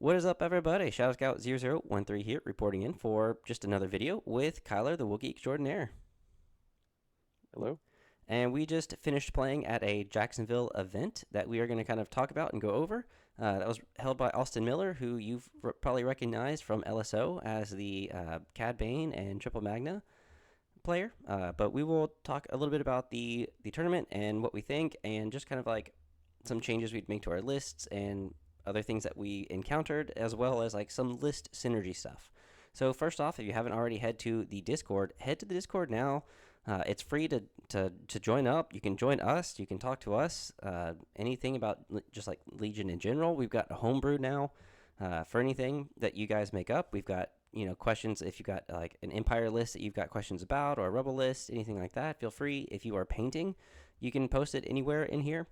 What is up, everybody? Shadow Scout 0013 here, reporting in for just another video with Kylar, the Wookiee extraordinaire. Hello? And we just finished playing at a Jacksonville event that we are going to kind of talk about and go over. That was held by Austin Miller, who you've probably recognized from LSO as the Cad Bane and Triple Magna player. But we will talk a little bit about the tournament and what we think, and just kind of like some changes we'd make to our lists and other things that we encountered, as well as like some list synergy stuff. So first off, if you haven't already head to the Discord, head to the Discord now. It's free to join up. You can join us. You can talk to us. Anything about just like Legion in general. We've got a homebrew now for anything that you guys make up. We've got questions if you've got like an Empire list that you've got questions about, or a Rebel list, anything like that. Feel free. If you are painting, you can post it anywhere in here.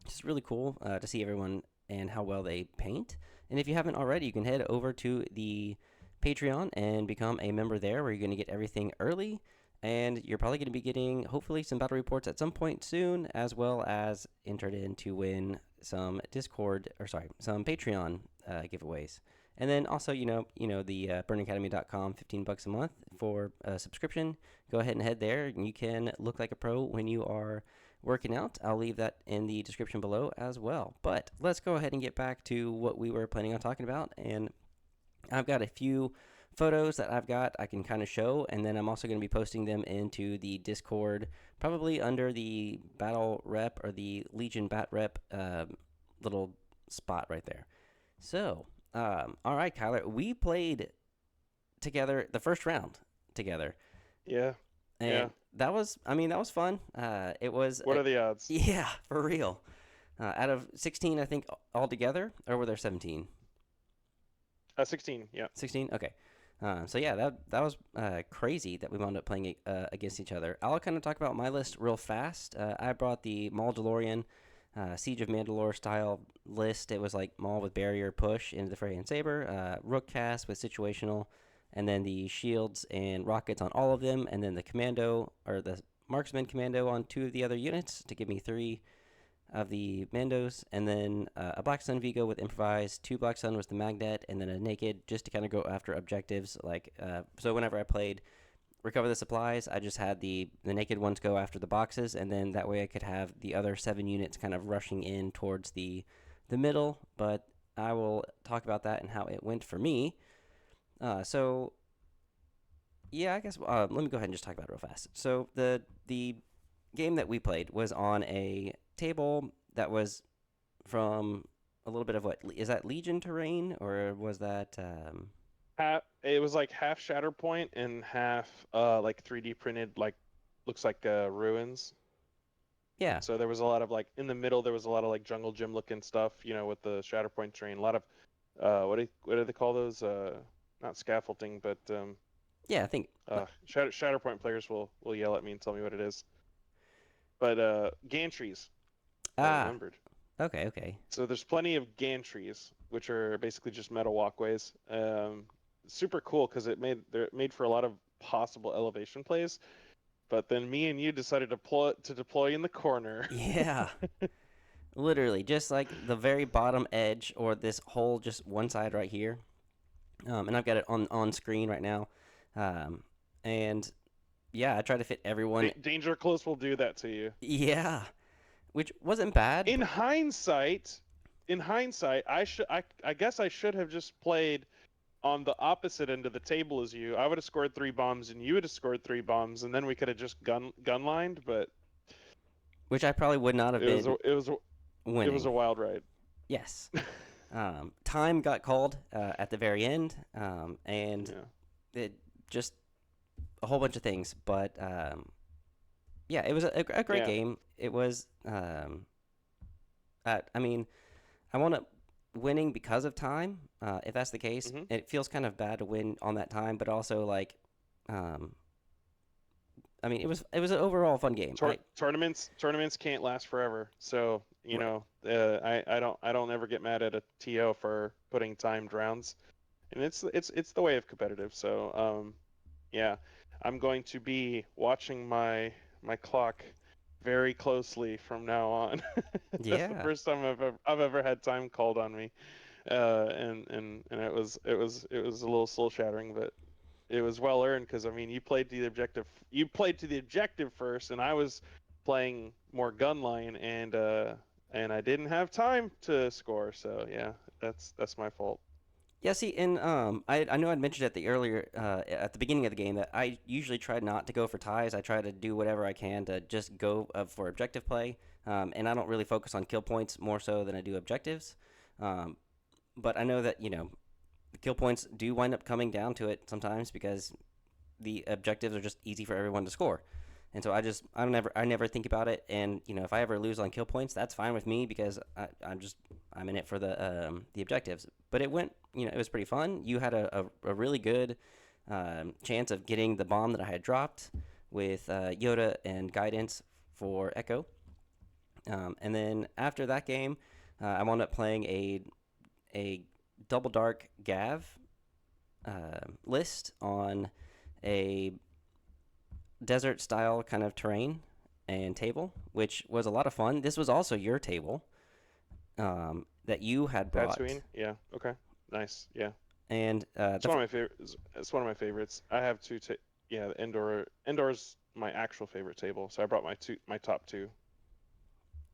It's really cool to see everyone and how well they paint. And if you haven't already, you can head over to the Patreon and become a member there, where you're going to get everything early. And you're probably going to be getting, hopefully, some battle reports at some point soon, as well as entered in to win some some Patreon giveaways. And then also, the burningacademy.com, $15 a month for a subscription. Go ahead and head there, and you can look like a pro when you are working out. I'll leave that in the description below as well. But let's go ahead and get back to what we were planning on talking about. And I've got a few photos that I can kind of show, and then I'm also going to be posting them into the Discord, probably under the battle rep or the Legion bat rep little spot right there. So, all right, Kyler, we played together the first round together, Yeah, and yeah. that was fun. It was, What are the odds? yeah, for real. Out of 16, I think altogether, or were there 17? 16, yeah. 16? Okay. So yeah, that was crazy that we wound up playing against each other. I'll kind of talk about my list real fast. I brought the Maul DeLorean Siege of Mandalore style list. It was like Maul with barrier push into the fray and saber, Rook cast with situational, and then the shields and rockets on all of them, and then the commando or the marksman commando on two of the other units to give me three of the Mandos, and then a Black Sun Vigo with improvised, two Black Sun was the Magnet, and then a Naked just to kind of go after objectives. So whenever I played Recover the Supplies, I just had the Naked ones go after the boxes, and then that way I could have the other 7 units kind of rushing in towards the middle. But I will talk about that and how it went for me. So yeah, I guess let me go ahead and just talk about it real fast. So the game that we played was on a table that was from a little bit of what is that Legion terrain, or was that It was like half Shatterpoint and half like 3D printed, like looks like ruins. yeah, So there was a lot of like in the middle there was a lot of like jungle gym looking stuff, with the Shatterpoint terrain. A lot of what do they call those? Not scaffolding, but yeah, I think Shatterpoint players will yell at me and tell me what it is. But gantries, I ah, remembered. okay. So there's plenty of gantries, which are basically just metal walkways. Super cool because they're made for a lot of possible elevation plays. But then me and you decided to deploy in the corner. Yeah, literally just like the very bottom edge, or this whole just one side right here. And I've got it on screen right now. um, and yeah, I try to fit everyone. Danger close will do that to you. Yeah, which wasn't bad. In hindsight, I guess I should have just played on the opposite end of the table as you. I would have scored 3 bombs and you would have scored 3 bombs, and then we could have just gun lined. But Which I probably would not have it was been a, it was a, it was winning. a wild ride. Yes. Time got called at the very end, and Yeah. it just a whole bunch of things. But yeah, it was a great Yeah. game. It was. I mean, I want to winning because of time. If that's the case, hmm it feels kind of bad to win on that time, but also like, um, I mean, it was an overall fun game. Tournaments can't last forever. So I don't ever get mad at a TO for putting timed rounds, and it's the way of competitive. So yeah, I'm going to be watching my clock very closely from now on. That's the Yeah. first time I've ever had time called on me. And it was a little soul shattering, but it was well earned because I mean you played to the objective first, and I was playing more gun line, and I didn't have time to score. So yeah, that's my fault. Yeah, see, and I know I'd mentioned at the earlier at the beginning of the game that I usually try not to go for ties. I try to do whatever I can to just go for objective play, and I don't really focus on kill points more so than I do objectives. Um, but I know that the kill points do wind up coming down to it sometimes because the objectives are just easy for everyone to score. And so I never think about it. And if I ever lose on kill points, that's fine with me because I'm in it for the objectives. But it went, it was pretty fun. You had a really good chance of getting the bomb that I had dropped with Yoda and guidance for Echo. And then after that game, I wound up playing a double dark Gav list on a desert style kind of terrain and table, which was a lot of fun. This was also your table that you had brought, Tatooine, yeah, okay, nice, yeah. and It's one of my favorite. It's one of my favorites. I have two. Yeah, the indoor's my actual favorite table, so I brought my top two.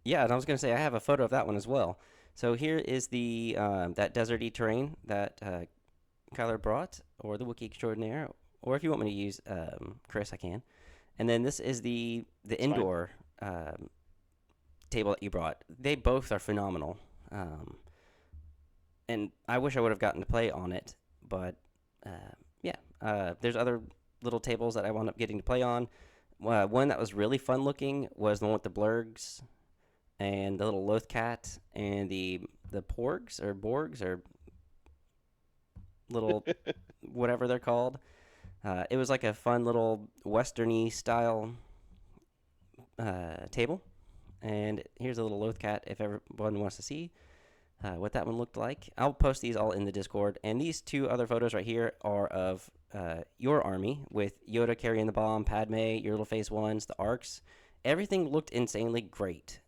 yeah, and I was gonna say I have a photo of that one as well. So here is the that deserty terrain that Kylar brought, or the Wookiee extraordinaire, or if you want me to use Chris, I can. And then this is the It's fine. indoor table that you brought. They both are phenomenal. And I wish I would have gotten to play on it, but yeah, there's other little tables that I wound up getting to play on. One that was really fun looking was the one with the blurgs and the little loth cat and the porgs or borgs or little whatever they're called. It was like a fun little westerny style table. And here's a little loth cat if everyone wants to see what that one looked like. I'll post these all in the Discord. And these two other photos right here are of your army with Yoda carrying the bomb, Padme, your little face ones, the arcs. Everything looked insanely great.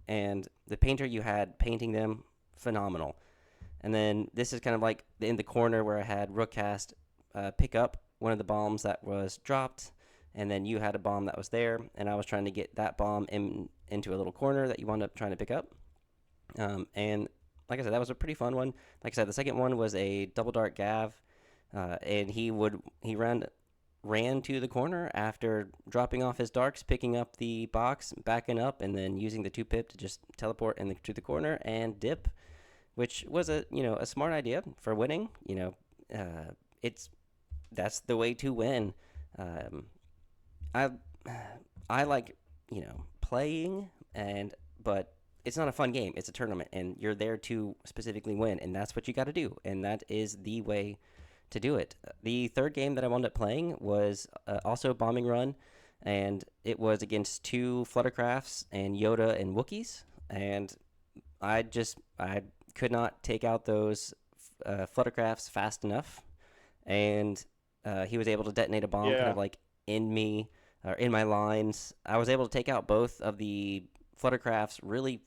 And the painter you had painting them, phenomenal. And then this is kind of like in the corner where I had Rookcast pick up one of the bombs that was dropped. And then you had a bomb that was there, and I was trying to get that bomb into a little corner that you wound up trying to pick up. And like I said, that was a pretty fun one. Like I said, the second one was a double dart Gav, and he ran to the corner after dropping off his darks, picking up the box, backing up, and then using the 2-pip to just teleport to the corner and dip, which was a smart idea for winning. It's that's the way to win. Um, I I like playing but it's not a fun game. It's a tournament, and you're there to specifically win, and that's what you got to do, and that is the way to do it. The third game that I wound up playing was also bombing run, and it was against two Fluttercrafts and Yoda and Wookiees, and I could not take out those Fluttercrafts fast enough, and he was able to detonate a bomb kind of Yeah, like in me or in my lines. I was able to take out both of the Fluttercrafts really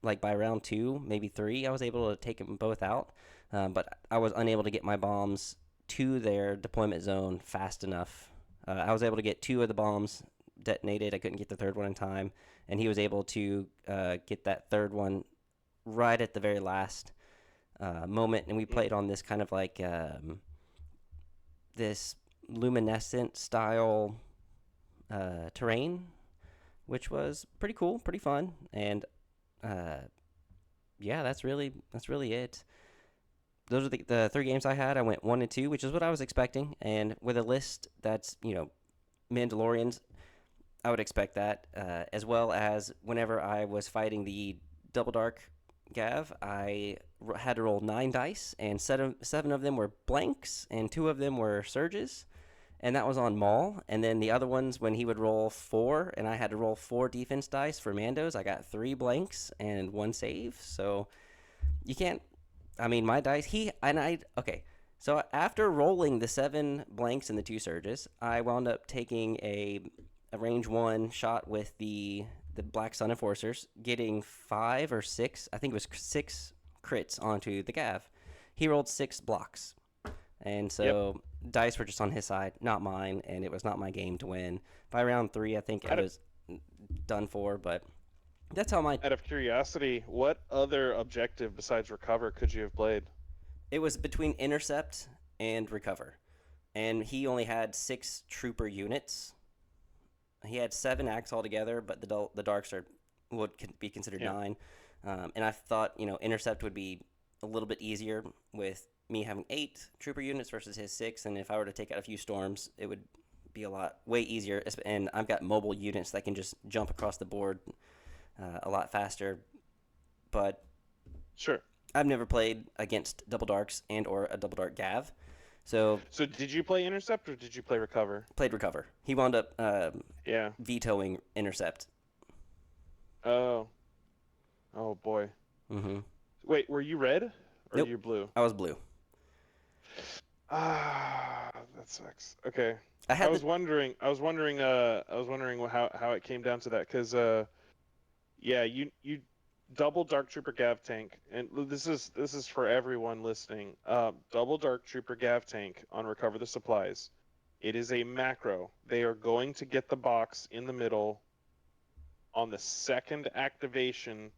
like by round two, maybe three. I was able to take them both out, but I was unable to get my bombs to their deployment zone fast enough. I was able to get two of the bombs detonated. I couldn't get the third one in time, and he was able to get that third one right at the very last moment. And we mm, played on this kind of like this luminescent style terrain, which was pretty cool, pretty fun, and uh, yeah, that's really it. Those are the three games I had. I went 1 and 2, which is what I was expecting, and with a list that's Mandalorians, I would expect that, as well as whenever I was fighting the Double Dark Gav, had to roll 9 dice, and seven of them were blanks, and two of them were surges, and that was on Maul. And then the other ones, when he would roll four, and I had to roll 4 defense dice for Mandos, I got 3 blanks and 1 save. So you can't. I mean, my dice. Okay. So after rolling the 7 blanks and the 2 surges, I wound up taking a range one shot with the Black Sun Enforcers, getting 5 or 6. I think it was 6 crits onto the Gav. He rolled 6 blocks. And Yep. so dice were just on his side, not mine, and it was not my game to win. By round 3, I think I Out of, was done for, but that's how my. out of curiosity, what other objective besides recover could you have played? It was between intercept and recover. And he only had 6 trooper units. He had 7 acts altogether, but the darks would be considered Yeah. 9. And I thought, intercept would be a little bit easier with me having 8 trooper units versus his 6. And if I were to take out a few storms, it would be way easier. And I've got mobile units that can just jump across the board a lot faster. But Sure. I've never played against double darks and or a double dark Gav. So So did you play intercept or did you play recover? played recover. He wound up Yeah. vetoing intercept. Oh. Oh boy. Mm-hmm. Wait, were you red or Nope, you blue? I was blue. Ah, that sucks. Okay. I I had the was wondering. I was wondering how it came down to that because yeah, you double Dark Trooper Gav tank, and this is for everyone listening. Double Dark Trooper Gav tank on Recover the Supplies. It is a macro. They are going to get the box in the middle on the second activation,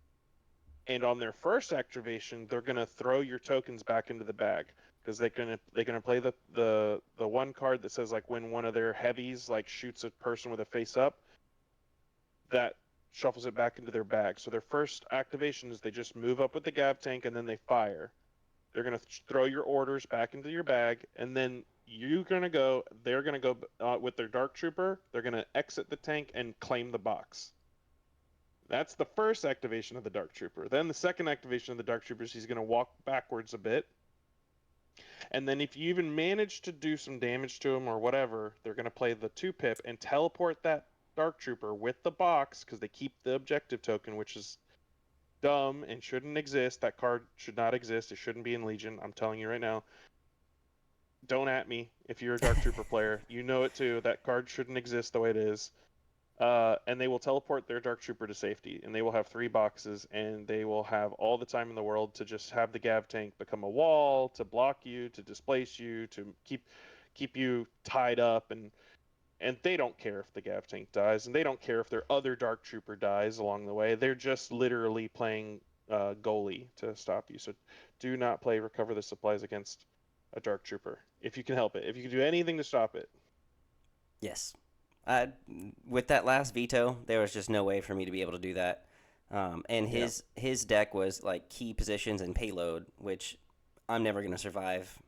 and on their first activation, they're gonna throw your tokens back into the bag because they're gonna play the one card that says like when one of their heavies like shoots a person with a face up, that shuffles it back into their bag. So their first activation is they just move up with the Gav tank and then they fire. They're gonna throw your orders back into your bag, and then they're gonna go with their Dark Trooper. They're gonna exit the tank and claim the box. That's the first activation of the Dark Trooper. Then the second activation of the Dark Trooper is he's going to walk backwards a bit. And then if you even manage to do some damage to him or whatever, they're going to play the 2-pip and teleport that Dark Trooper with the box because they keep the objective token, which is dumb and shouldn't exist. That card should not exist. It shouldn't be in Legion. I'm telling you right now. Don't at me if you're a Dark Trooper player. You know it too. That card shouldn't exist the way it is. And they will teleport their Dark Trooper to safety, and they will have 3 boxes, and they will have all the time in the world to just have the Gav tank become a wall, to block you, to displace you, to keep you tied up, and they don't care if the Gav tank dies, and they don't care if their other Dark Trooper dies along the way. They're just literally playing goalie to stop you. So do not play Recover the Supplies against a Dark Trooper if you can help it. If you can do anything to stop it. yes. I, with that last veto, there was just no way for me to be able to do that. And Yeah. his deck was like key positions and payload, which I'm never going to survive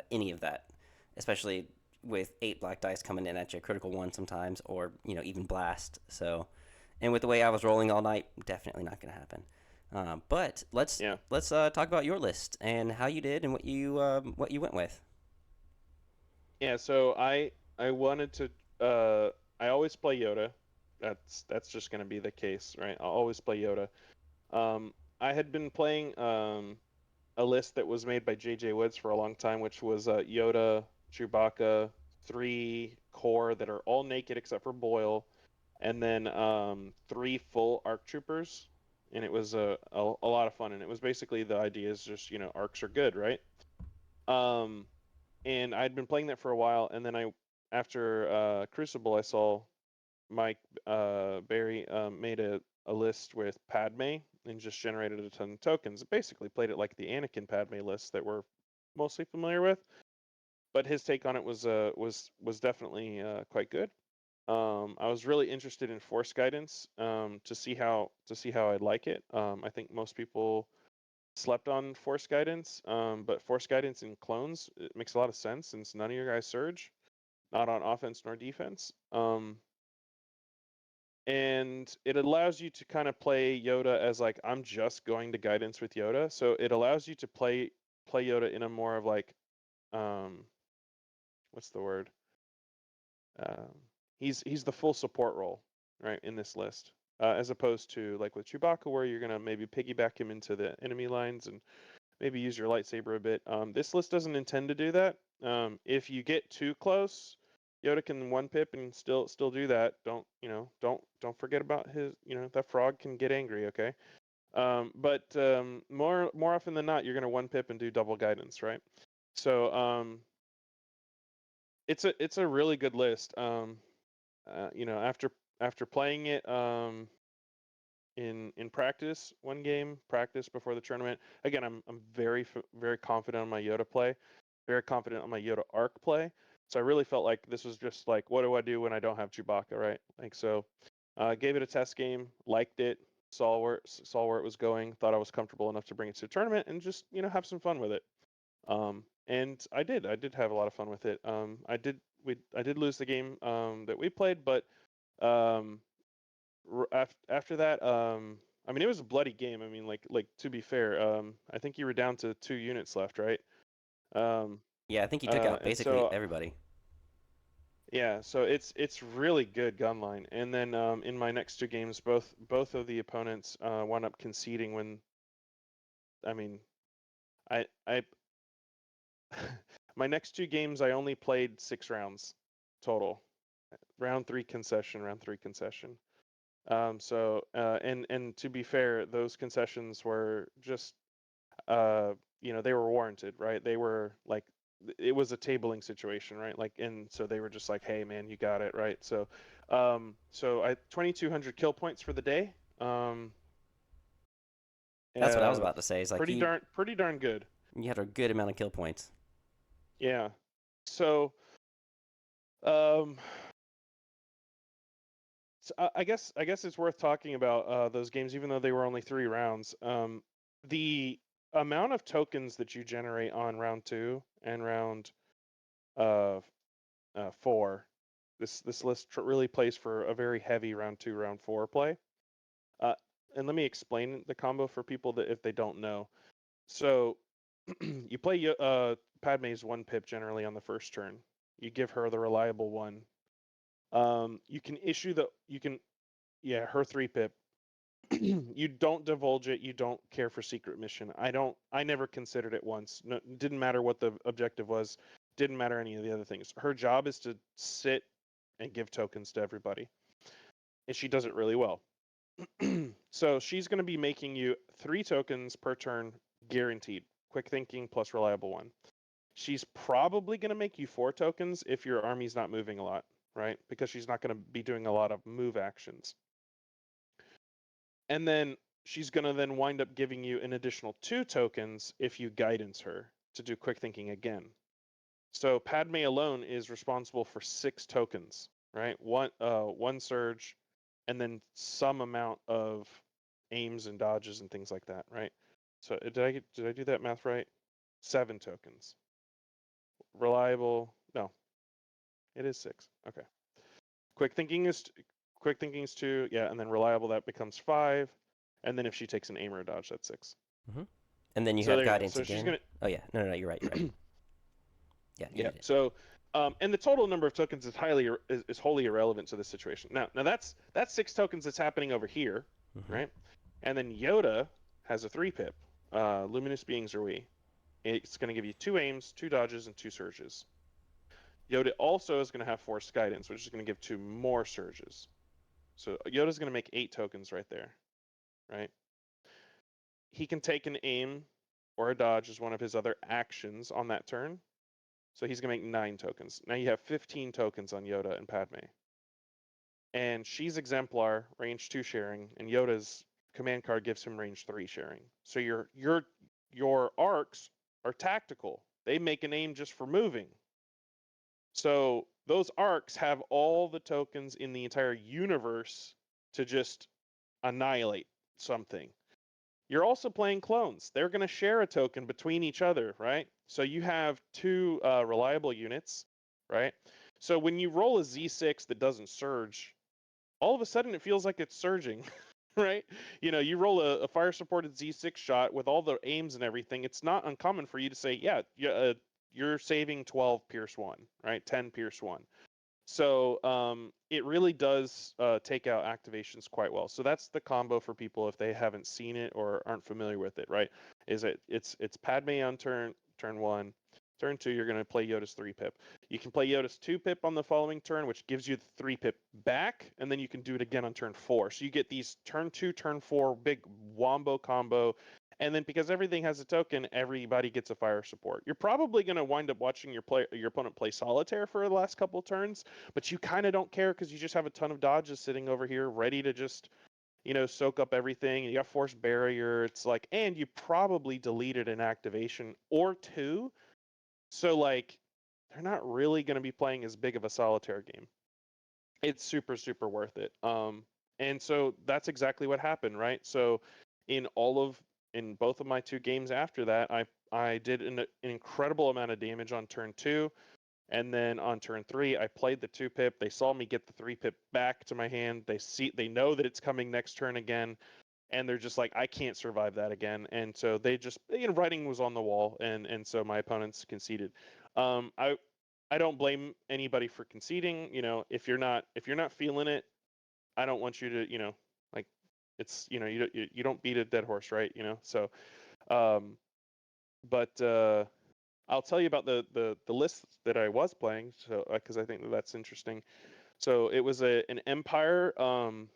any of that, especially with 8 black dice coming in at you, critical 1 sometimes, or even blast. So, and with the way I was rolling all night, definitely not going to happen. But let's Yeah. let's talk about your list and how you did and what you went with. Yeah, so I wanted to I always play Yoda. That's just going to be the case, right? I'll always play Yoda. I had been playing a list that was made by J.J. Woods for a long time, which was Yoda, Chewbacca, 3 core that are all naked except for Boyle, and then 3 full ARC troopers, and it was a lot of fun. And it was basically the idea is just ARCs are good, right? Um, and I'd been playing that for a while, and then after Crucible, I saw Mike Barry made a list with Padme and just generated a ton of tokens. Basically, played it like the Anakin Padme list that we're mostly familiar with, but his take on it was definitely quite good. I was really interested in Force Guidance to see how I'd like it. I think most people slept on Force Guidance, but Force Guidance in clones, it makes a lot of sense since none of your guys surge, not on offense nor defense. And it allows you to kind of play Yoda as like I'm just going to guidance with Yoda, so it allows you to play Yoda in a more of like um, what's the word? Um, he's the full support role, right, in this list, as opposed to like with Chewbacca, where you're gonna maybe piggyback him into the enemy lines and maybe use your lightsaber a bit. This list doesn't intend to do that. If you get too close, Yoda can 1-pip and still do that. Don't forget about his. That frog can get angry. Okay. But more often than not, you're gonna one pip and do double guidance, right? So it's a really good list. After playing it in practice, one game practice before the tournament. Again, I'm very confident on my Yoda play, very confident on my Yoda arc play. So I really felt like this was just like, what do I do when I don't have Chewbacca, right? Like so, gave it a test game, liked it, saw where it was going, thought I was comfortable enough to bring it to a tournament and just have some fun with it. And I did have a lot of fun with it. I did lose the game that we played, but um, after that, I mean, it was a bloody game. I mean, like to be fair, I think you were down to 2 units left, right? Um, Yeah, I think he took out and basically so everybody. yeah, so it's really good gun line. And then in my next two games, both of the opponents wound up conceding when, I mean, I my next two games I only played 6 rounds total. Round three concession, round three concession. And to be fair, those concessions were just they were warranted, right? They were like it was a tabling situation, right? Like, and so they were just like, hey man, you got it, right? So I 2,200 kill points for the day. That's what I was Uh, about to say. Is like pretty darn good. you had a good amount of kill points. Yeah. So um, I guess it's worth talking about those games, even though they were only 3 rounds. The amount of tokens that you generate on round two and round uh, four, this list really plays for a very heavy round two, round four play. Uh, and let me explain the combo for people that if they don't know. So you play Padme's one pip generally on the first turn. You give her the reliable one. You can issue her 3 pip. You don't divulge it. You don't care for secret mission. I never considered it once. No, didn't matter what the objective was. Didn't matter any of the other things. Her job is to sit and give tokens to everybody, and she does it really well. So she's going to be making you 3 tokens per turn, guaranteed. Quick thinking plus reliable one. She's probably going to make you 4 tokens if your army's not moving a lot, right? Because she's not going to be doing a lot of move actions. And then she's going to then wind up giving you an additional 2 tokens if you guidance her to do quick thinking again. So Padme alone is responsible for 6 tokens, right? One surge, and then some amount of aims and dodges and things like that, right? So did I do that math right? 7 tokens. Reliable, no, it is 6. Okay. Quick thinking is quick thinking is 2, yeah, and then reliable that becomes 5, and then if she takes an aim or a dodge, that's 6. Hmm. And then you So have there you go. guidance So she's again. gonna Oh yeah, no, you're right. You're right. Yeah, you yeah. did it. So and the total number of tokens is wholly irrelevant to this situation. Now that's 6 tokens that's happening over here, Hmm. right? And then Yoda has a 3 pip. Luminous beings are we. It's going to give you 2 aims, 2 dodges, and 2 surges. Yoda also is going to have force guidance, which is going to give 2 more surges. So Yoda's going to make 8 tokens right there, right? He can take an aim or a dodge as one of his other actions on that turn. So he's going to make 9 tokens. Now you have 15 tokens on Yoda and Padme. And she's exemplar, range 2 sharing, and Yoda's command card gives him range 3 sharing. So your arcs are tactical. They make an aim just for moving. So those arcs have all the tokens in the entire universe to just annihilate something. You're also playing clones. They're going to share a token between each other, right? So you have 2 reliable units, right? So when you roll a Z6 that doesn't surge, all of a sudden it feels like it's surging, right? You roll a fire supported Z6 shot with all the aims and everything. It's not uncommon for you to say, yeah, you're saving 12 Pierce 1, right? 10 Pierce 1. So it really does take out activations quite well. So that's the combo for people if they haven't seen it or aren't familiar with it, right? It's Padme on turn 1, Turn 2, you're going to play Yoda's 3-pip. You can play Yoda's 2-pip on the following turn, which gives you the 3-pip back, and then you can do it again on turn 4. So you get these turn 2, turn 4 big wombo combo, and then because everything has a token, everybody gets a fire support. You're probably going to wind up watching your opponent play Solitaire for the last couple turns, but you kind of don't care because you just have a ton of dodges sitting over here ready to just soak up everything. You got Force Barrier. It's like, and you probably deleted an activation or two. So, like, they're not really going to be playing as big of a solitaire game. It's super, super worth it. And so that's exactly what happened, right? So, in both of my 2 games after that, I did an incredible amount of damage on turn 2. And then on turn 3, I played the 2-pip. They saw me get the 3-pip back to my hand. They know that it's coming next turn again, and they're just like, I can't survive that again. And so they just, writing was on the wall, and so my opponents conceded. I don't blame anybody for conceding. If you're not feeling it, I don't want you to, like, it's you don't beat a dead horse, right? So, um, but I'll tell you about the list that I was playing, so because I think that's interesting. So it was an Empire, kind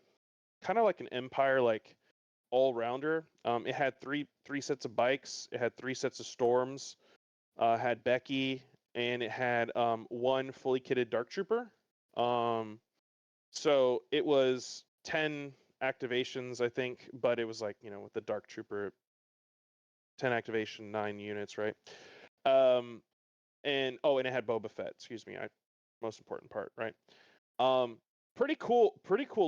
of like an Empire like all rounder. It had three sets of bikes. It had 3 sets of storms. Had Becky, and it had 1 fully kitted Dark Trooper. So it was 10 activations, I think, but it was like with the Dark Trooper, 10 activation, 9 units, right? Um, and it had Boba Fett. Excuse me, most important part, right? Um, pretty cool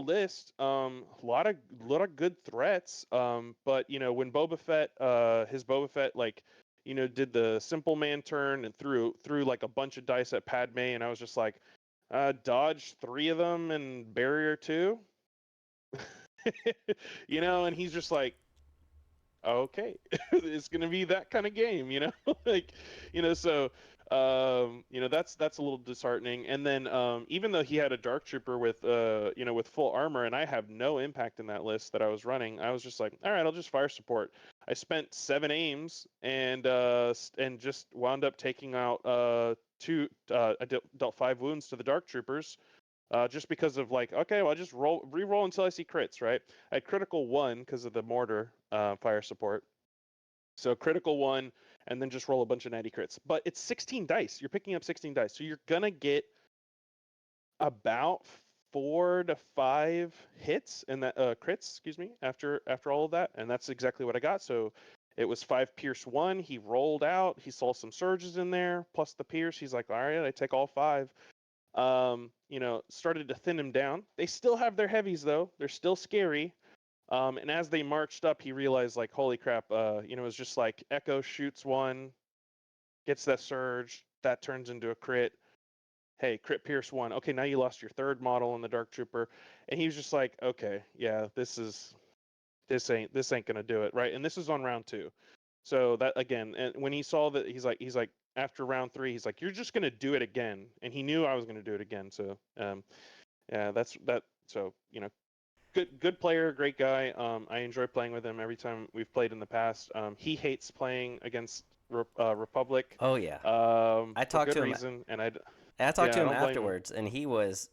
list. Lot of good threats. But when Boba Fett, his Boba Fett, like, did the simple man turn and threw like a bunch of dice at Padme, and I was just like, dodge 3 of them and barrier 2. And he's just like, okay, it's gonna be that kind of game, like, so that's a little disheartening. And then even though he had a Dark Trooper with with full armor, and I have no impact in that list that I was running, I was just like, all right, I'll just fire support. I spent 7 aims and just wound up taking out 2 I dealt 5 wounds to the Dark Troopers, just because of like, okay, well, I just re-roll until I see crits, right? I had critical 1 because of the mortar fire support. So critical 1, and then just roll a bunch of natty crits. But it's 16 dice. You're picking up 16 dice, so you're gonna get about 4 to 5 hits and that crits, excuse me, after all of that, and that's exactly what I got. So it was 5 pierce 1. He rolled out. He saw some surges in there plus the pierce. He's like, all right, I take all 5. Started to thin him down. They still have their heavies though. They're still scary. And as they marched up, he realized, like, holy crap, it's just like Echo shoots 1, gets that surge, that turns into a crit. Hey, crit pierce 1. Okay, now you lost your 3rd model in the Dark Trooper. And he was just like, okay, yeah, this ain't gonna do it, right? And this is on round 2. So that again, and when he saw that, he's like after round 3, he's like, you're just gonna do it again. And he knew I was gonna do it again. So yeah, that's that. So good player, great guy. I enjoy playing with him every time we've played in the past. He hates playing against Republic, Oh yeah, I for talked good to him. reason, and I talked yeah, to I him don't blame him. afterwards, and he was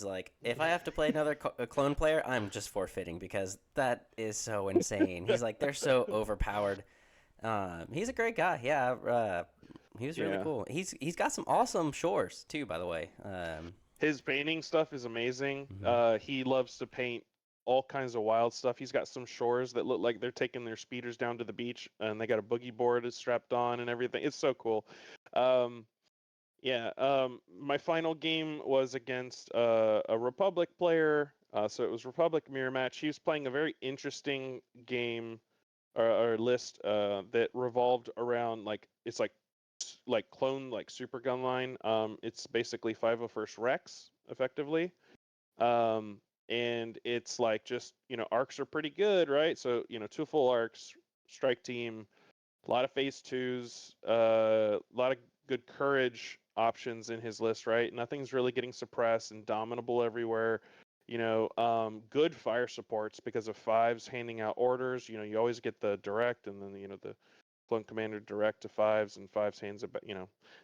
like, if I have to play another clone player, I'm just forfeiting because that is so insane. He's like, they're so overpowered. He's a great guy. Yeah, he was really Yeah, cool. He's got some awesome shores too, by the way. his painting stuff is amazing. Mhm. He loves to paint all kinds of wild stuff. He's got some shores that look like they're taking their speeders down to the beach, and they got a boogie board is strapped on and everything. It's so cool. Um, Yeah, my final game was against a Republic player. So it was Republic mirror match. He was playing a very interesting game or list that revolved around, like, it's like clone like super gun line. It's basically 501st Rex effectively. Um, and it's like, just arcs are pretty good, right? So 2 full arcs, strike team, a lot of phase 2s, a lot of good courage options in his list, right? Nothing's really getting suppressed and dominable everywhere. Good fire supports because of 5s handing out orders. You always get the direct, and then the blown commander direct to fives and fives hands about,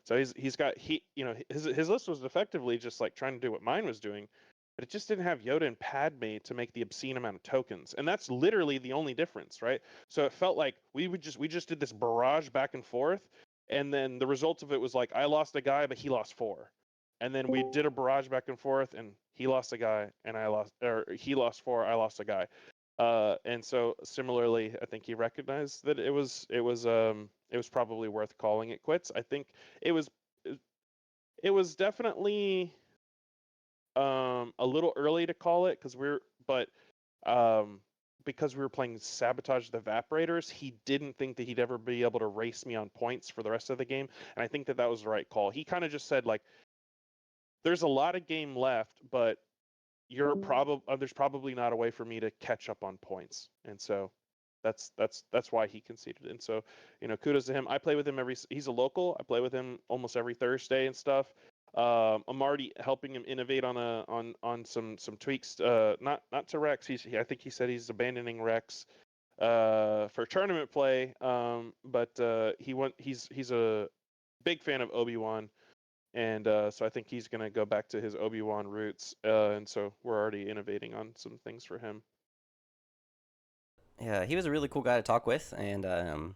so he's got his list was effectively just like trying to do what mine was doing, but it just didn't have Yoda and Padme to make the obscene amount of tokens, and that's literally the only difference, right? So it felt like we just did this barrage back and forth, and then the result of it was like I lost a guy, but he lost four, and then we did a barrage back and forth, and he lost a guy, and he lost four, I lost a guy. And so similarly, I think he recognized that it was probably worth calling it quits. I think it was it was definitely a little early to call it um because we were playing Sabotage the Evaporators. He didn't think that he'd ever be able to race me on points for the rest of the game, and I think that was the right call. He kind of just said like, "There's a lot of game left, but there's probably not a way for me to catch up on points," and so that's why he conceded. And so, kudos to him. I play with him he's a local. I play with him almost every Thursday and stuff. I'm already helping him innovate on some tweaks. Not to Rex. I think he said he's abandoning Rex for tournament play. But he's a big fan of Obi-Wan. And so I think he's going to go back to his Obi-Wan roots. And so we're already innovating on some things for him. Yeah, he was a really cool guy to talk with, and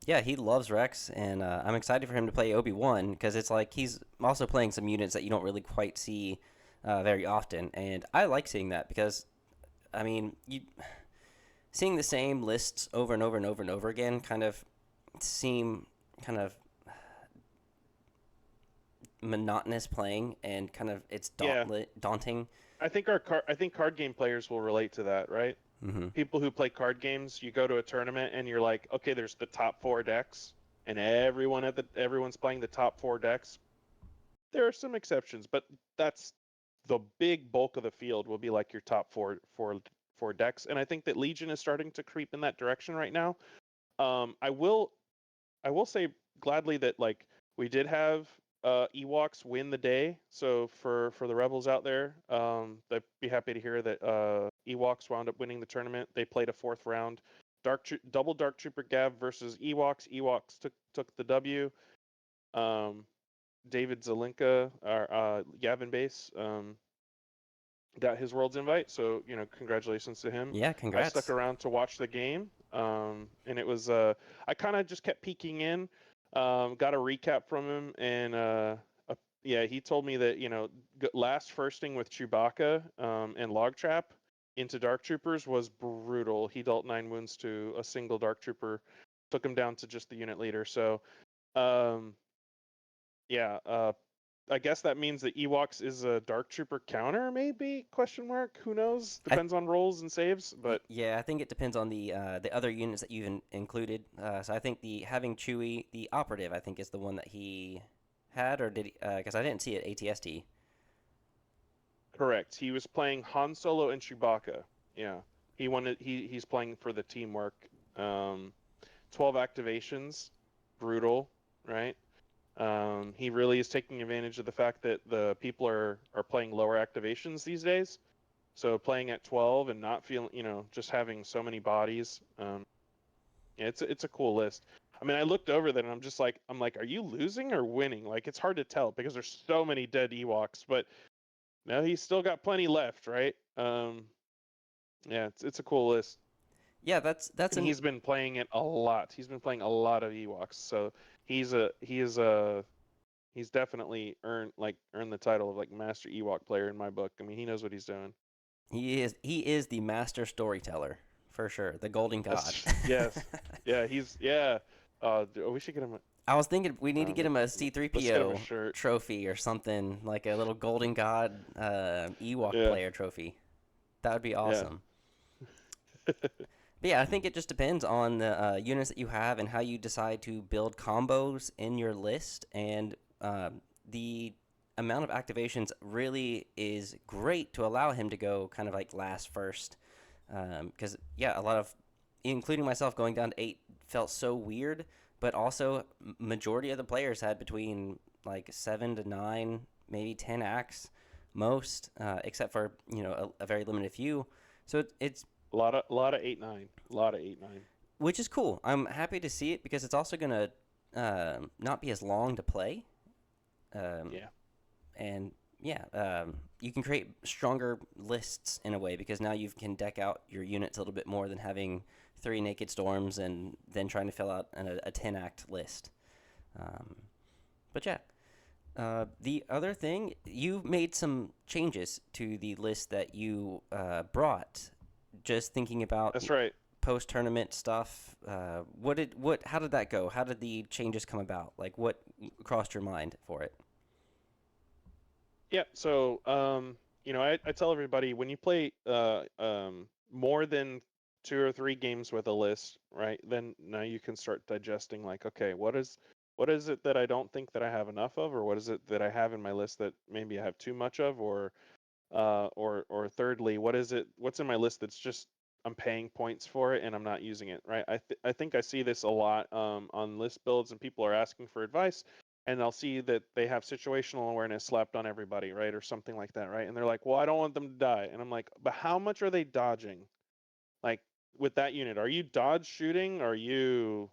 yeah, he loves Rex, and I'm excited for him to play Obi-Wan because it's like he's also playing some units that you don't really quite see very often, and I like seeing that because, I mean, seeing the same lists over and over and over and over again kind of seem kind of monotonous playing, and kind of it's Yeah, daunting. I think card game players will relate to that, right? Hmm. People who play card games, you go to a tournament and you're like, okay, there's the top four decks, and everyone's playing the top four decks. There are some exceptions, but that's the big bulk of the field will be like your top four decks, and I think that Legion is starting to creep in that direction right now. I will say gladly that like we did have Ewoks win the day. So for the Rebels out there, they'd be happy to hear that Ewoks wound up winning the tournament. They played a fourth round, double Dark Trooper Gav versus Ewoks. Ewoks took the W. David Zelinka, our Yavin base, got his world's invite. So congratulations to him. Yeah, I stuck congrats. around to watch the game, and it was I kind of just kept peeking in. Got a recap from him, and yeah, he told me that last firsting with Chewbacca and Log Trap into Dark Troopers was brutal. He dealt 9 wounds to a single Dark Trooper, took him down to just the unit leader. So um, yeah, I guess that means that Ewoks is a Dark Trooper counter, maybe? Question mark. Who knows? I Depends on rolls and saves. But Yeah, I think it depends on the other units that you've included. So I think the having Chewie, the operative, I think is the one that he had, or did he? Because I didn't see it ATST. correct, he was playing Han Solo and Chewbacca. Yeah, he's playing for the teamwork. 12 activations, brutal, right? He really is taking advantage of the fact that the people are playing lower activations these days. So playing at 12 and not feeling, just having so many bodies, yeah, it's a cool list. I mean, I looked over that and I'm like, are you losing or winning? Like, it's hard to tell because there's so many dead Ewoks, but no, he's still got plenty left, right? Yeah, it's a cool list, Yeah, that's and an he's been playing it a lot. He's been playing a lot of Ewoks, so he's definitely earned the title of like master Ewok player in my book. I mean, he knows what he's doing. he is the master storyteller for sure, the golden god. Yes, yes, yeah. We should get him. I was thinking we need to get Um, him a let's get him a C3PO shirt. trophy or something like a little golden god Ewok Yeah, player trophy. That would be yeah. awesome. But yeah, I think it just depends on the units that you have and how you decide to build combos in your list. And the amount of activations really is great to allow him to go kind of like last first. Because, yeah, a lot of, including myself, going down to 8 felt so weird. But also, majority of the players had between like 7 to 9, maybe 10 acts most, except for, a very limited few. So it's A lot of 8-9. A lot of 8-9. which is cool. I'm happy to see it because it's also gonna not be as long to play. Um, Yeah. and yeah, you can create stronger lists in a way because now you can deck out your units a little bit more than having three naked storms and then trying to fill out a 10 act list. Um, but yeah, the other thing, you made some changes to the list that you brought. Just thinking about That's right. post tournament stuff. How did that go? How did the changes come about? Like, what crossed your mind for it? Yeah. So, I tell everybody when you play more than 2 or 3 games with a list, right? Then now you can start digesting like, okay, what is it that I don't think that I have enough of, or what is it that I have in my list that maybe I have too much of, or thirdly, what's in my list that's just I'm paying points for it and I'm not using it, right? I think I see this a lot on list builds, and people are asking for advice, and I'll see that they have situational awareness slapped on everybody, right, or something like that, right? And they're like, well, I don't want them to die, and I'm like, but how much are they dodging? Like with that unit, are you dodge shooting? Are you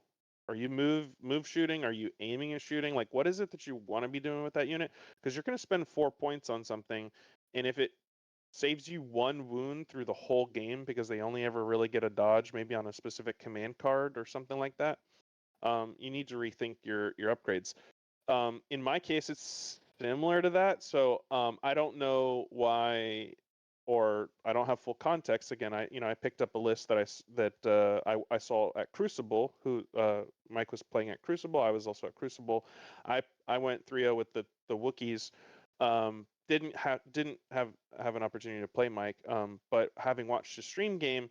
move shooting? Are you aiming and shooting? Like what is it that you want to be doing with that unit? Because you're going to spend 4 points on something, and if it saves you 1 wound through the whole game because they only ever really get a dodge, maybe on a specific command card or something like that, you need to rethink your upgrades. In my case, it's similar to that. So I don't know why, or I don't have full context. Again, I picked up a list that I saw at Crucible. Who Mike was playing at Crucible. I was also at Crucible. I went 3-0 with the Wookiees. Didn't have an opportunity to play Mike. But having watched the stream game,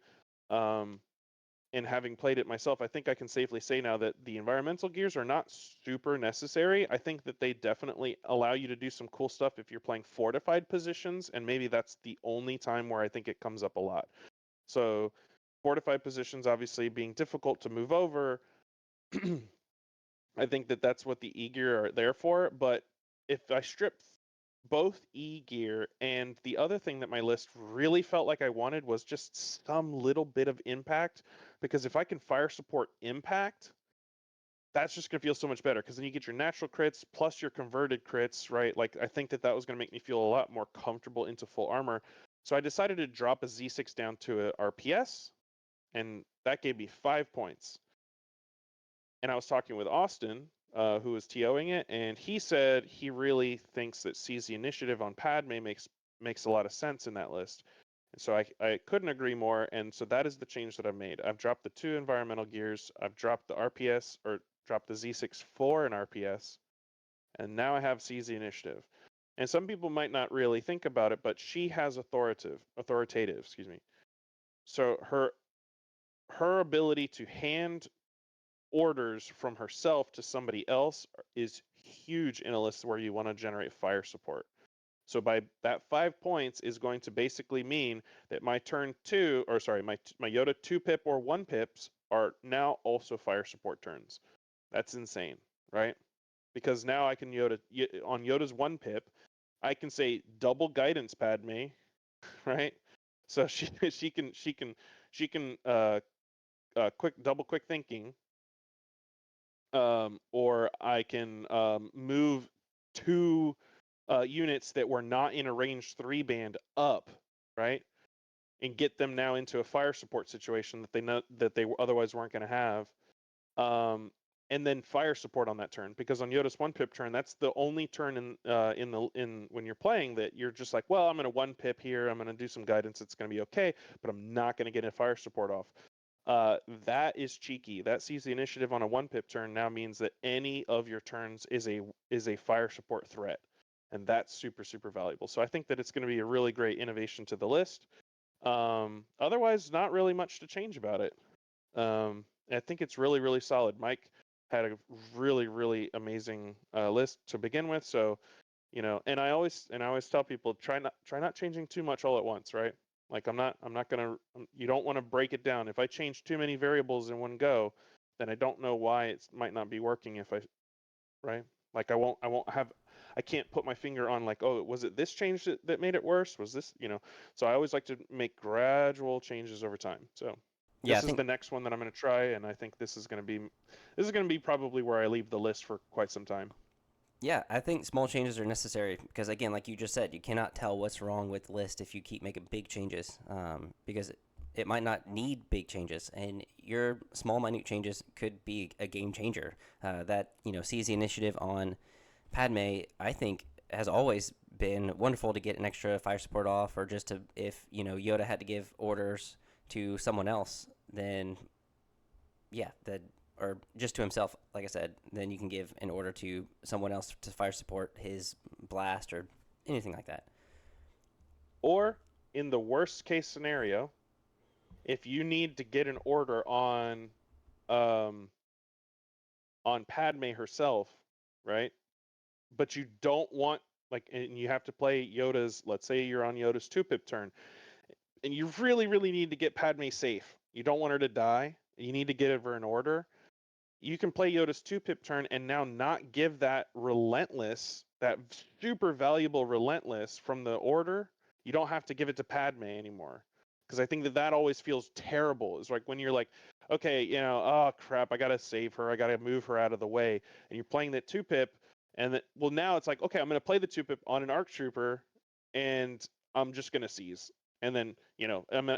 um, and having played it myself, I think I can safely say now that the environmental gears are not super necessary. I think that they definitely allow you to do some cool stuff if you're playing fortified positions, and maybe that's the only time where I think it comes up a lot. So, fortified positions obviously being difficult to move over, I think that that's what the E gear are there for. But if I strip both E gear, and the other thing that my list really felt like I wanted was just some little bit of impact, because if I can fire support impact, that's just going to feel so much better because then you get your natural crits plus your converted crits, right? Like I think that was going to make me feel a lot more comfortable into full armor. So I decided to drop a Z6 down to a RPS, and that gave me 5 points. And I was talking with Austin, who was TOing it, and he said he really thinks that Seize the Initiative on Padme makes a lot of sense in that list. And so I couldn't agree more. And so that is the change that I've made. I've dropped the 2 environmental gears. I've dropped the RPS, or dropped the Z6 4 in RPS, and now I have Seize the Initiative. And some people might not really think about it, but she has authoritative, excuse me. So her ability to hand orders from herself to somebody else is huge in a list where you want to generate fire support. So by that 5 points is going to basically mean that my turn two, or sorry, my Yoda 2 pip or 1 pips are now also fire support turns. That's insane, right? Because now I can on Yoda's 1 pip, I can say double guidance Padme, right? So she can quick thinking, or I can move 2 units that were not in a range 3 band up, right, and get them now into a fire support situation that they know that they otherwise weren't going to have, and then fire support on that turn, because on Yoda's 1 pip turn, that's the only turn in when you're playing that you're just like, well, I'm going to 1 pip here, I'm going to do some guidance, it's going to be okay, but I'm not going to get a fire support off. That is cheeky. That sees the initiative on a 1 pip turn now means that any of your turns is a fire support threat, and that's super valuable. So I think that it's going to be a really great innovation to the list. Otherwise, not really much to change about it. I think it's really solid. Mike had a really amazing list to begin with, so and I always tell people, try not changing too much all at once, right? Like I'm not gonna. You don't want to break it down. If I change too many variables in one go, then I don't know why it might not be working. Right? Like I can't put my finger on like, oh, was it this change that made it worse? Was this? So I always like to make gradual changes over time. So Yeah, I This is think the next one that I'm going to try, and I think this is going to be probably where I leave the list for quite some time. yeah, I think small changes are necessary because again, like you just said, you cannot tell what's wrong with the list if you keep making big changes. Because it might not need big changes, and your small, minute changes could be a game changer. That sees the initiative on Padme. I think has always been wonderful to get an extra fire support off, or just to if Yoda had to give orders to someone else, then yeah, that or just to himself, like I said, then you can give an order to someone else to fire support his blast or anything like that. Or in the worst case scenario, if you need to get an order um on Padme herself, right? But you don't want and you have to play Yoda's. Let's say you're on Yoda's 2-pip turn, and you really need to get Padme safe. You don't want her to die. You need to get her an order. You can play Yoda's 2-pip turn and now not give that super valuable relentless from the order. You don't have to give it to Padme anymore. Because I think that always feels terrible. It's like when you're like, okay, oh crap, I gotta save her, I gotta move her out of the way, and you're playing that 2-pip, and well, now it's like, okay, I'm gonna play the 2-pip on an ARC trooper, and I'm just gonna seize, and then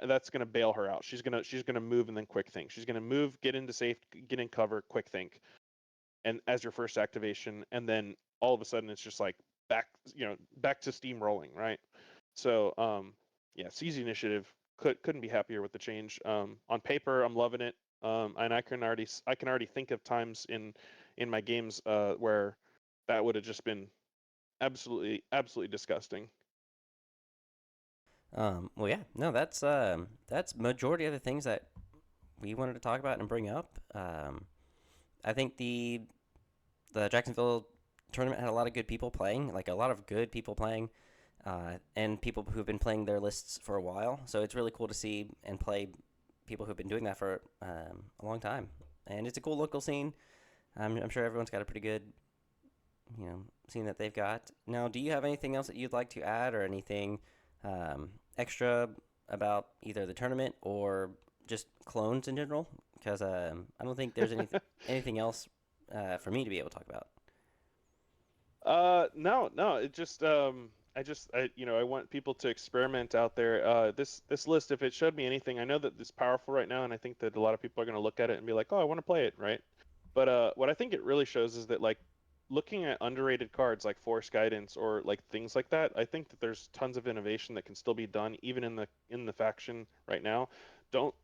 that's gonna bail her out. She's gonna move and then quick think. She's gonna move, get into safe, get in cover, quick think, and as your first activation, and then all of a sudden it's just like back back to steam rolling, right? So yeah, seize the initiative. Couldn't be happier with the change. On paper, I'm loving it. And I can already think of times in my games where that would have just been absolutely disgusting. Well, yeah, no, that's majority of the things that we wanted to talk about and bring up. I think the Jacksonville tournament had a lot of good people playing, like a lot of good people playing, and people who've been playing their lists for a while. So it's really cool to see and play people who've been doing that for a long time. And it's a cool local scene. I'm sure everyone's got a pretty good, scene that they've got. Now, do you have anything else that you'd like to add, or anything extra about either the tournament or just clones in general? Because I don't think there's anything else for me to be able to talk about. No. I want people to experiment out there. This list, if it showed me anything, I know that it's powerful right now, and I think that a lot of people are going to look at it and be like, "Oh, I want to play it," right? But what I think it really shows is that looking at underrated cards like Force Guidance or like things like that, I think that there's tons of innovation that can still be done even in the faction right now. Don't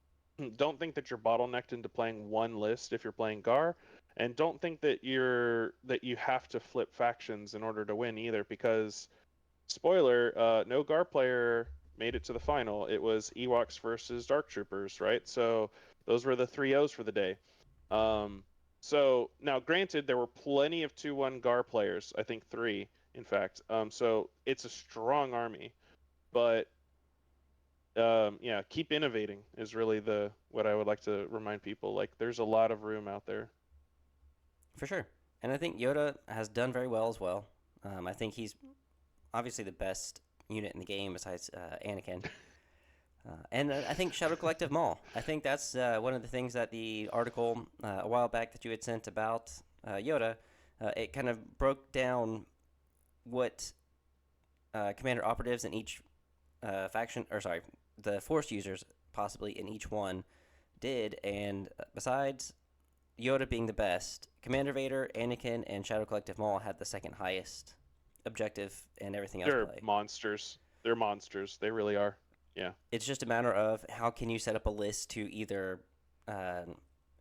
don't think that you're bottlenecked into playing one list if you're playing Gar, and don't think that you have to flip factions in order to win either, because spoiler, no Gar player made it to the final. It was Ewoks versus Dark Troopers, right? So those were the 3-0s for the day. Um, so now, granted, there were plenty of 2-1 Gar players. I think three, in fact. So it's a strong army, but yeah, keep innovating is really the what I would like to remind people. Like, there's a lot of room out there. For sure. And I think Yoda has done very well as well. I think he's obviously the best unit in the game besides Anakin. And I think Shadow Collective Maul. I think that's one of the things that the article a while back that you had sent about Yoda, it kind of broke down what commander operatives in each faction, or sorry, the Force users possibly in each one did. And besides Yoda being the best, Commander Vader, Anakin, and Shadow Collective Maul had the second highest objective and everything else They're play. monsters. They're monsters. They really are. Yeah. It's just a matter of how can you set up a list to either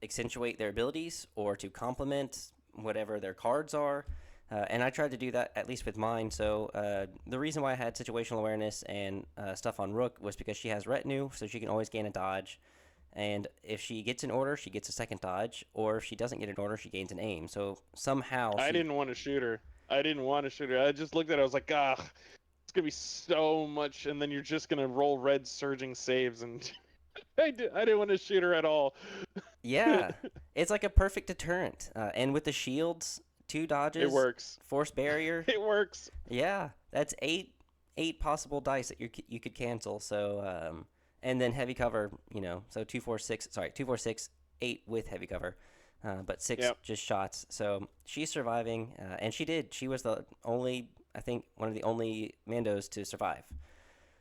accentuate their abilities or to complement whatever their cards are. And I tried to do that at least with mine. So the reason why I had situational awareness and stuff on Rook was because she has retinue, so she can always gain a dodge. And if she gets an order, she gets a second dodge. Or if she doesn't get an order, she gains an aim. So somehow I she. didn't want to shoot her. I didn't want to shoot her. I just looked at it. I was like, ah, it's gonna be so much, and then you're just gonna roll red surging saves, and I didn't want to shoot her at all. Yeah, it's like a perfect deterrent. And with the shields, two It dodges, works. force barrier. It works. Yeah, that's eight possible dice that you could cancel. So and then heavy cover, so 246, sorry, 246, 8 with heavy cover, but 6 Yep. just shots. So she's surviving, and she was the only, I think, one of the only Mandos to survive.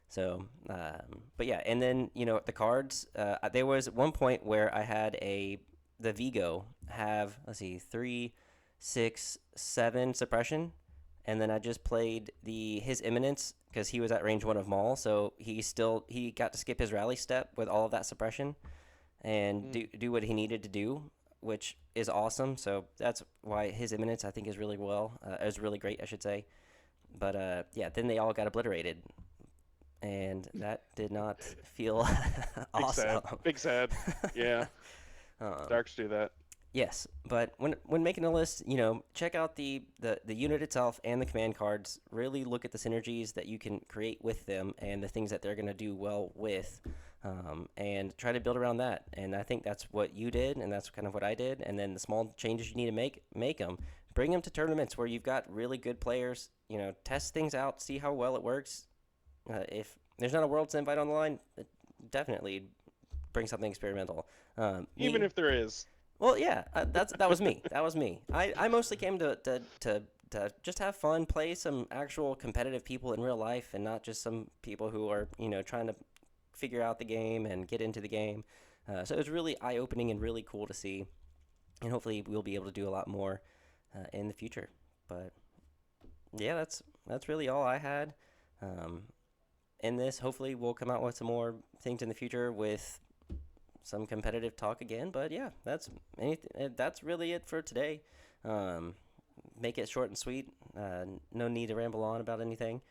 So, but yeah, and then the cards. There was one point where I had the Vigo have, let's see, 3, 6, 7 suppression, and then I just played his Imminence because he was at range 1 of Maul, so he got to skip his rally step with all of that suppression and Mm. do what he needed to do, which is awesome. So that's why his Imminence, I think, is really great, I should say. But yeah, then they all got obliterated, and that did not feel Big awesome. sad. Big sad. Yeah. um, Darks do that. yes, but when making a list, check out the unit itself and the command cards. Really look at the synergies that you can create with them and the things that they're going to do well with, and try to build around that. And I think that's what you did, and that's kind of what I did. And then the small changes you need to make them. Bring them to tournaments where you've got really good players. Test things out, see how well it works. If there's not a Worlds invite on the line, definitely bring something experimental. Even Me, if there is. well, yeah, that was me. That was me. I mostly came to just have fun, play some actual competitive people in real life, and not just some people who are trying to figure out the game and get into the game. So it was really eye opening and really cool to see, and hopefully we'll be able to do a lot more in the future. But yeah, that's really all I had. Um, in this, hopefully we'll come out with some more things in the future with some competitive talk again. But yeah, that's really it for today. Um, Make it short and sweet. No need to ramble on about anything.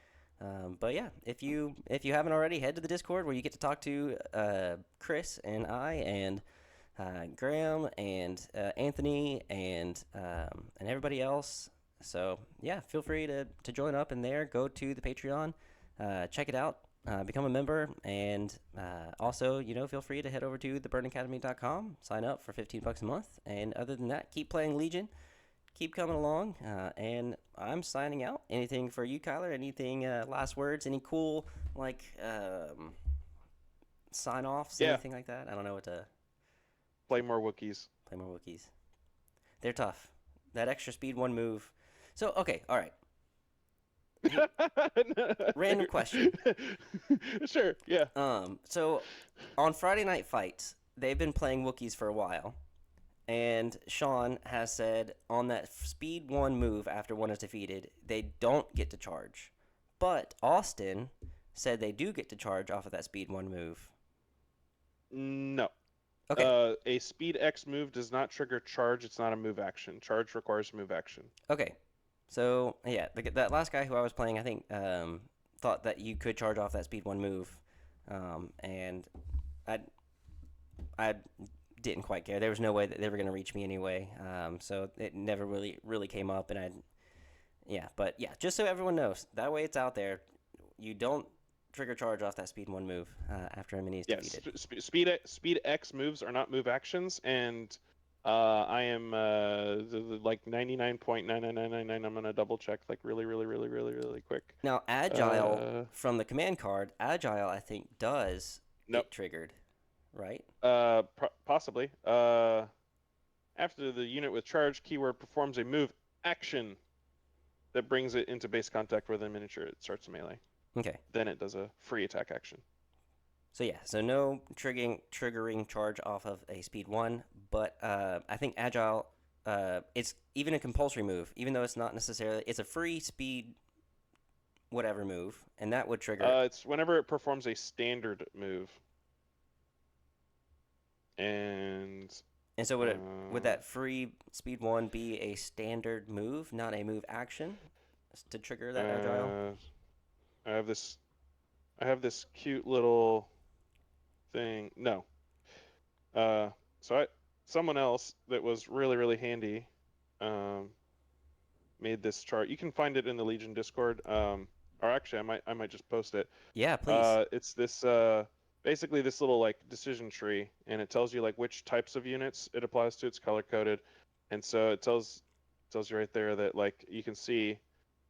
But yeah, if you haven't already, head to the Discord where you get to talk to Chris and I and Graham and Anthony and everybody else. So yeah, feel free to join up in there. Go to the Patreon, check it out, become a member, and also feel free to head over to theburnacademy.com, sign up for $15 a month, and other than that, keep playing Legion, keep coming along, and I'm signing out. Anything for you, Kyler? Anything last words? Any cool sign offs? Yeah. Anything like that? I don't know what to Play more Wookiees. play more Wookiees. They're tough. That extra speed 1 move. So okay, all right. Random question. Sure, yeah. So on Friday Night Fights, they've been playing Wookiees for a while, and Sean has said on that speed 1 move after 1 is defeated, they don't get to charge. But Austin said they do get to charge off of that speed 1 move. No. Okay. A speed X move does not trigger charge. It's not a move action. Charge requires move action. Okay. So yeah, that last guy who I was playing, I think, thought that you could charge off that speed 1 move, and I didn't quite care. There was no way that they were going to reach me anyway, so it never really came up. And but yeah, just so everyone knows, that way it's out there. You don't trigger charge off that speed 1 move after a mini is Yes, defeated. speed X moves are not move actions, and I am like 99.99999. I'm gonna double check like really quick. Now, Agile from the command card, Agile I think does Nope. get triggered, right? Possibly. After the unit with charge keyword performs a move action that brings it into base contact with a miniature, it starts melee. Okay. Then it does a free attack action. So yeah, so no triggering charge off of a speed 1, but I think Agile, it's even a compulsory move, even though it's not necessarily, it's a free speed whatever move, and that would trigger. It's whenever it performs a standard move. And so would that free speed 1 be a standard move, not a move action, to trigger that Agile? I have this cute little thing. No. Someone else that was really handy made this chart. You can find it in the Legion Discord. Or actually, I might just post it. Yeah, please. It's this basically this little like decision tree, and it tells you like which types of units it applies to. It's color coded, and so it tells you right there that like you can see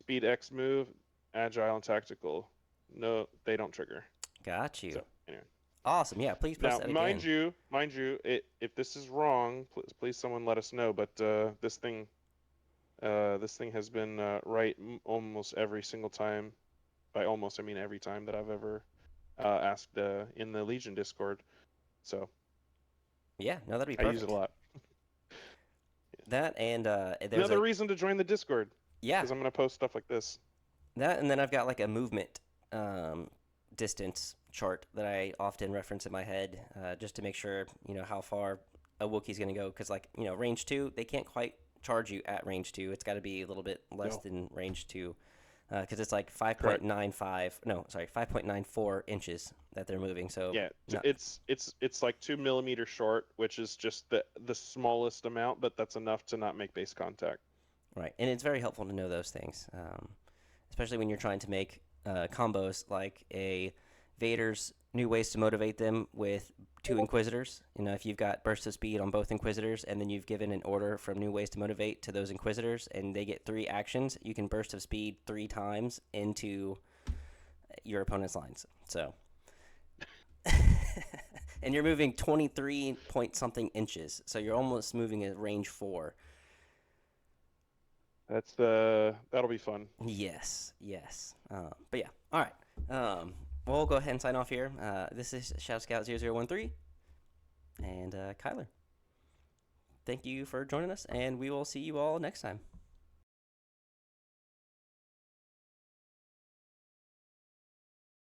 speed X move, agile, and tactical. No, they don't trigger. Got you. So anyway. Awesome. Yeah, please post Now, that mind again. you, if this is wrong, please someone let us know. But this thing has been right almost every single time. By almost, I mean every time that I've ever asked in the Legion Discord. So Yeah, no, that'd be I use it a perfect. lot. That and there's Another a reason to join the Discord yeah, because I'm gonna post stuff like this. that and then I've got like a movement um, distance chart that I often reference in my head just to make sure how far a Wookiee's going to go because like range 2 they can't quite charge you at range 2. It's got to be a little bit less No, than range 2 because it's like correct. 5.95 no sorry 5.94 inches that they're moving so Yeah, not it's like 2 millimeters short, which is just the smallest amount, but that's enough to not make base contact. right and it's very helpful to know those things especially when you're trying to make combos like a Vader's new ways to motivate them with two Inquisitors. If you've got burst of speed on both Inquisitors, and then you've given an order from new ways to motivate to those Inquisitors, and they get 3 actions, you can burst of speed 3 times into your opponent's lines. So, and you're moving 23 point something inches, so you're almost moving at range 4. That'll be fun. Yes, yes. But yeah, all right. We'll go ahead and sign off here. This is Shadow Scout 0013 and Kylar. Thank you for joining us, and we will see you all next time.